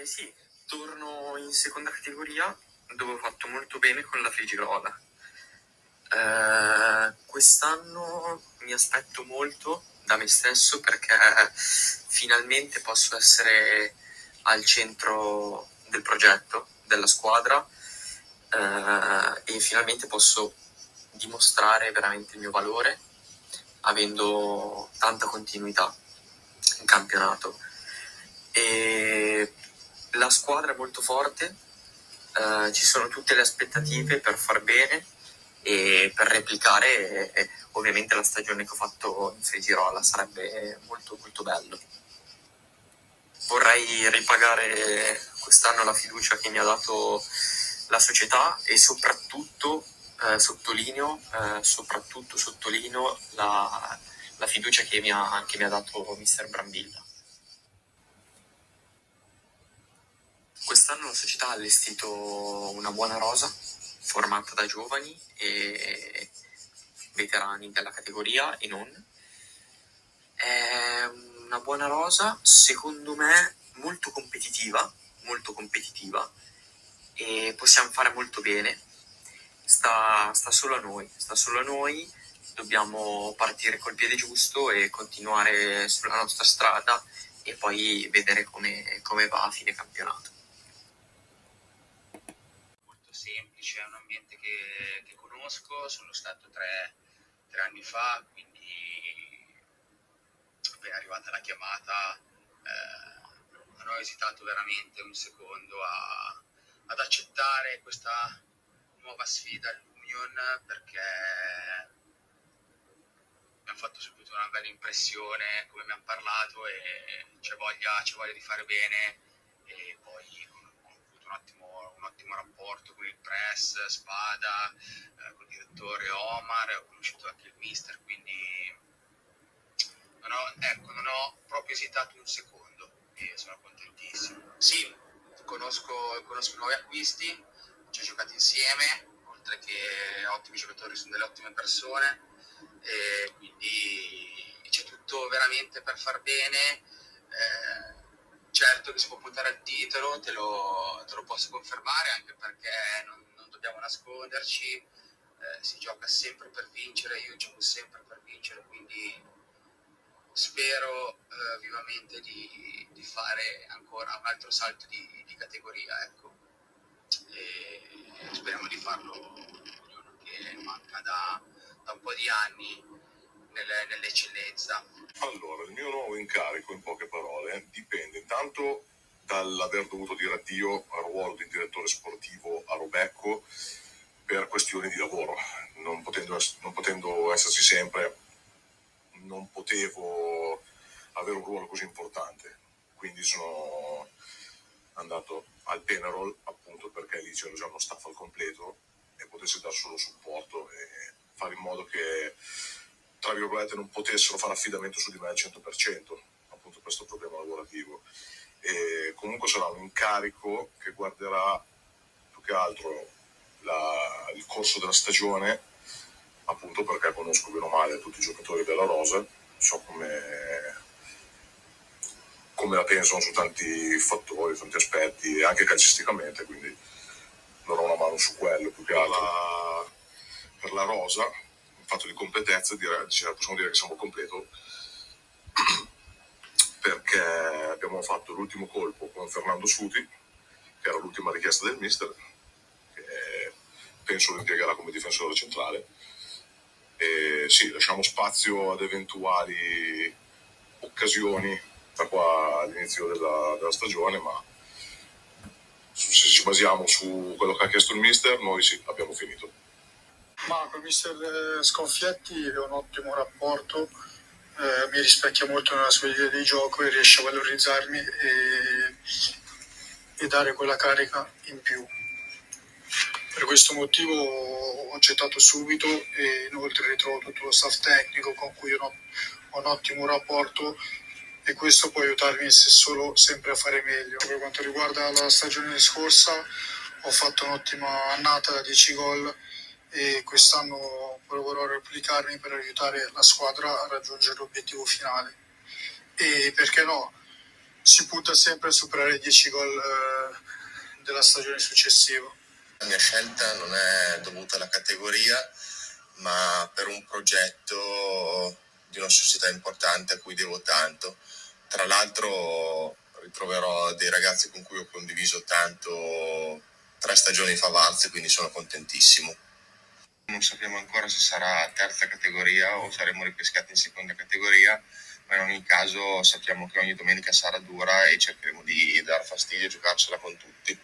Sì, torno in seconda categoria dove ho fatto molto bene con la Frigirola. Quest'anno mi aspetto molto da me stesso perché finalmente posso essere al centro del progetto, della squadra, e finalmente posso dimostrare veramente il mio valore avendo tanta continuità in campionato. E la squadra è molto forte, ci sono tutte le aspettative per far bene e per replicare ovviamente la stagione che ho fatto in Frigirola. Sarebbe molto molto bello. Vorrei ripagare quest'anno la fiducia che mi ha dato la società e soprattutto sottolineo la fiducia che mi ha dato mister Brambilla. Quest'anno la società ha allestito una buona rosa formata da giovani e veterani della categoria e non. È una buona rosa, secondo me molto competitiva e possiamo fare molto bene. Sta solo a noi, dobbiamo partire col piede giusto e continuare sulla nostra strada e poi vedere come va a fine campionato. Molto semplice, è un ambiente che conosco, sono stato tre anni fa, quindi appena arrivata la chiamata non ho esitato veramente un secondo ad accettare questa nuova sfida all'Union, perché mi hanno fatto subito una bella impressione come mi hanno parlato e c'è voglia di fare bene. E poi ho avuto un ottimo rapporto con il press, Spada, con il direttore Omar, ho conosciuto anche il mister, quindi non ho proprio esitato un secondo e sono contentissimo. Sì, conosco i nuovi acquisti, ci ho giocato insieme, oltre che ottimi giocatori, sono delle ottime persone e quindi c'è tutto veramente per far bene. Certo che si può puntare al titolo, te lo posso confermare, anche perché non dobbiamo nasconderci, si gioca sempre per vincere, io gioco sempre per vincere, quindi spero vivamente di fare ancora un altro salto di categoria, ecco. E speriamo di farlo, che manca da un po' di anni nell'eccellenza. Allora, il mio nuovo incarico, in poche parole, dipende intanto dall'aver dovuto dire addio al ruolo di direttore sportivo a Robecco per questioni di lavoro. Non potendo esserci sempre, non potevo avere un ruolo così importante. Quindi sono andato al Penarol, appunto perché lì c'era già uno staff al completo e potessi dare solo supporto e fare in modo che, tra virgolette, non potessero fare affidamento su di me al 100%, appunto per questo problema lavorativo. E comunque sarà un incarico che guarderà più che altro il corso della stagione, appunto perché conosco bene o male tutti i giocatori della rosa, so come la pensano su tanti fattori, tanti aspetti, anche calcisticamente, quindi darò una mano su quello più che altro. Per la rosa, in fatto di competenze, possiamo dire che siamo completo, perché abbiamo fatto l'ultimo colpo con Fernando Suti, che era l'ultima richiesta del mister, che penso lo impiegherà come difensore centrale. E sì, lasciamo spazio ad eventuali occasioni da qua all'inizio della stagione, ma se ci basiamo su quello che ha chiesto il mister, noi sì, abbiamo finito. Ma con il mister Sconfietti ho un ottimo rapporto, mi rispecchia molto nella sua idea di gioco e riesce a valorizzarmi e dare quella carica in più. Per questo motivo ho accettato subito e inoltre ritrovo tutto lo staff tecnico con cui ho un ottimo rapporto e questo può aiutarmi se solo sempre a fare meglio. Per quanto riguarda la stagione scorsa ho fatto un'ottima annata da 10 gol e quest'anno proverò a replicarmi per aiutare la squadra a raggiungere l'obiettivo finale. E perché no, si punta sempre a superare i 10 gol della stagione successiva. La mia scelta non è dovuta alla categoria, ma per un progetto di una società importante a cui devo tanto. Tra l'altro ritroverò dei ragazzi con cui ho condiviso tanto 3 stagioni fa Varzi, quindi sono contentissimo. Non sappiamo ancora se sarà terza categoria o saremo ripescati in seconda categoria, ma in ogni caso sappiamo che ogni domenica sarà dura e cercheremo di dar fastidio e giocarcela con tutti.